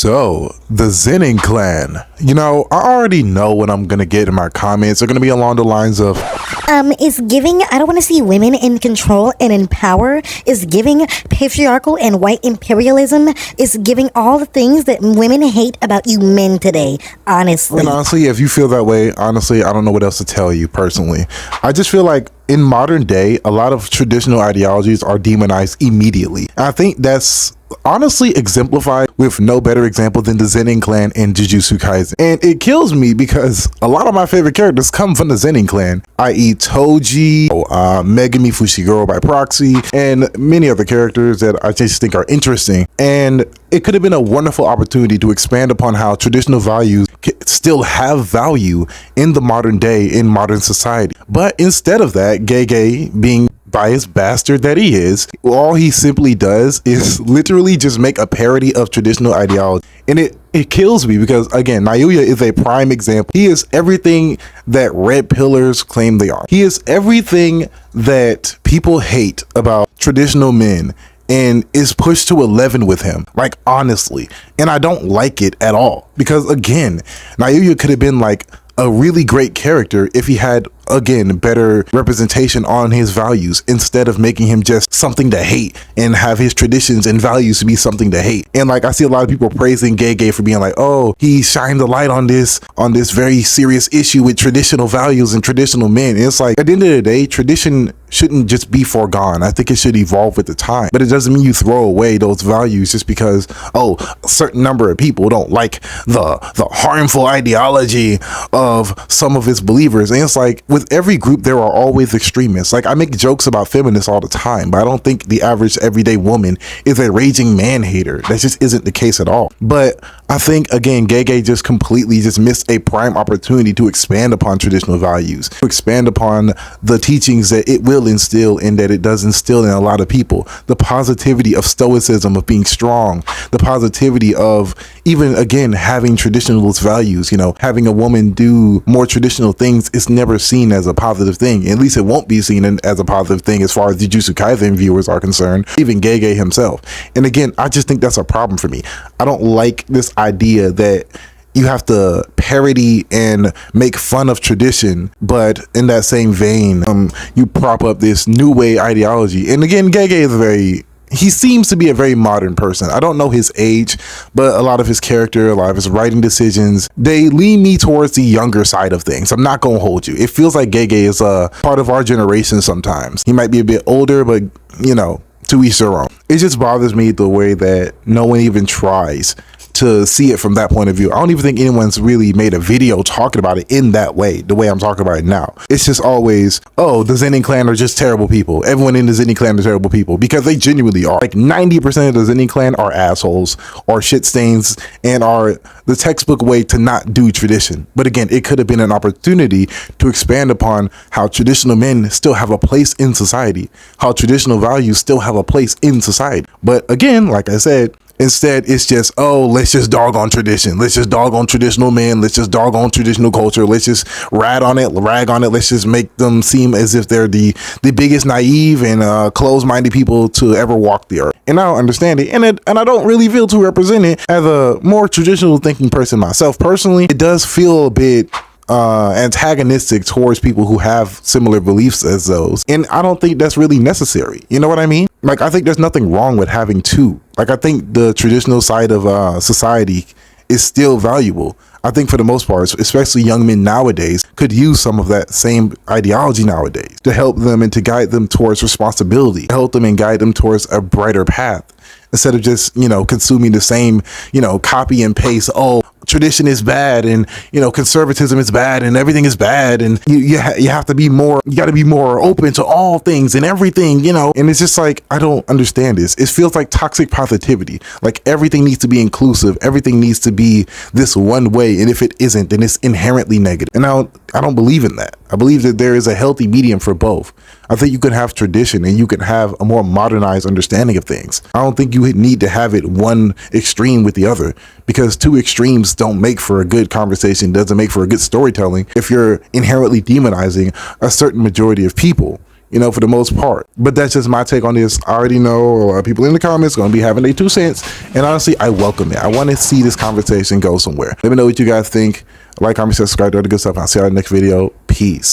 So, the Zenin clan. You know, I already know what I'm gonna get in my comments. They're gonna be along the lines of, is giving, I don't want to see women in control and in power, is giving patriarchal and white imperialism, is giving all the things that women hate about you men today, honestly. And honestly, if you feel that way, honestly, I don't know what else to tell you personally. I just feel like in modern day, a lot of traditional ideologies are demonized immediately. And I think that's honestly exemplified with no better example than the Zenin clan in Jujutsu Kaisen. And it kills me because a lot of my favorite characters come from the Zenin clan, i.e. Toji, Megumi Fushiguro by proxy, and many other characters that I just think are interesting. And it could have been a wonderful opportunity to expand upon how traditional values still have value in the modern day, in modern society. But instead of that, Gege, being biased bastard that he is, all he simply does is literally just make a parody of traditional ideology. And it kills me because, again, Naoya is a prime example. He is everything that red pillars claim they are. He is everything that people hate about traditional men and is pushed to 11 with him, like, honestly. And I don't like it at all because, again, Naoya could have been like a really great character if he had, again, better representation on his values instead of making him just something to hate and have his traditions and values to be something to hate. And like, I see a lot of people praising Gege for being like, oh, he shined the light on this very serious issue with traditional values and traditional men. And it's like, at the end of the day, tradition shouldn't just be foregone. I think it should evolve with the time, but it doesn't mean you throw away those values just because, oh, a certain number of people don't like the harmful ideology of some of its believers. And it's like, with every group, there are always extremists. Like, I make jokes about feminists all the time, but I don't think the average everyday woman is a raging man hater. That just isn't the case at all. But I think, again, Gege just completely just missed a prime opportunity to expand upon traditional values, to expand upon the teachings that it will instill and that it does instill in a lot of people. The positivity of stoicism, of being strong, the positivity of even, again, having traditionalist values. You know, having a woman do more traditional things is never seen as a positive thing. At least it won't be seen as a positive thing as far as the Jujutsu Kaisen viewers are concerned, even Gege himself. And again, I just think that's a problem for me. I don't like this idea that you have to parody and make fun of tradition, but in that same vein, you prop up this new way ideology. And again, Gege is he seems to be a very modern person. I don't know his age, but a lot of his character, a lot of his writing decisions, they lean me towards the younger side of things. I'm not going to hold you. It feels like Gege is a part of our generation sometimes. He might be a bit older, but, you know, to each their own. It just bothers me the way that no one even tries to see it from that point of view. I don't even think anyone's really made a video talking about it in that way, the way I'm talking about it now. It's just always, oh, the Zenin clan are just terrible people. Everyone in the Zenin clan are terrible people, because they genuinely are. Like 90% of the Zenin clan are assholes or shit stains and are the textbook way to not do tradition. But again, it could have been an opportunity to expand upon how traditional men still have a place in society, how traditional values still have a place in society. But again, like I said, instead, it's just, oh, let's just dog on tradition. Let's just dog on traditional men. Let's just dog on traditional culture. Let's just rag on it. Let's just make them seem as if they're the biggest naive and closed-minded people to ever walk the earth. And I don't understand it. And I don't really feel too represented as a more traditional thinking person myself. Personally, it does feel a bit antagonistic towards people who have similar beliefs as those, and I don't think that's really necessary. You know what I mean? Like, I think there's nothing wrong with having two. Like, I think the traditional side of society is still valuable. I think for the most part, especially young men nowadays, could use some of that same ideology nowadays to help them and to guide them towards responsibility, help them and guide them towards a brighter path, instead of just, you know, consuming the same, you know, copy and paste. Oh, tradition is bad, and, you know, conservatism is bad, and everything is bad, and you have to be more, you got to be more open to all things and everything, you know. And it's just like, I don't understand this. It feels like toxic positivity. Like, everything needs to be inclusive, everything needs to be this one way, and if it isn't, then it's inherently negative. And I don't believe in that. I believe that there is a healthy medium for both. I think you can have tradition and you can have a more modernized understanding of things. I don't think you need to have it one extreme with the other, because two extremes don't make for a good conversation, doesn't make for a good storytelling if you're inherently demonizing a certain majority of people. you know, for the most part. But that's just my take on this. I already know a lot of people in the comments going to be having their 2 cents, and honestly, I welcome it. I want to see this conversation go somewhere. Let me know what you guys think. Like, comment, subscribe, do all the good stuff. I'll see you in the next video. Peace.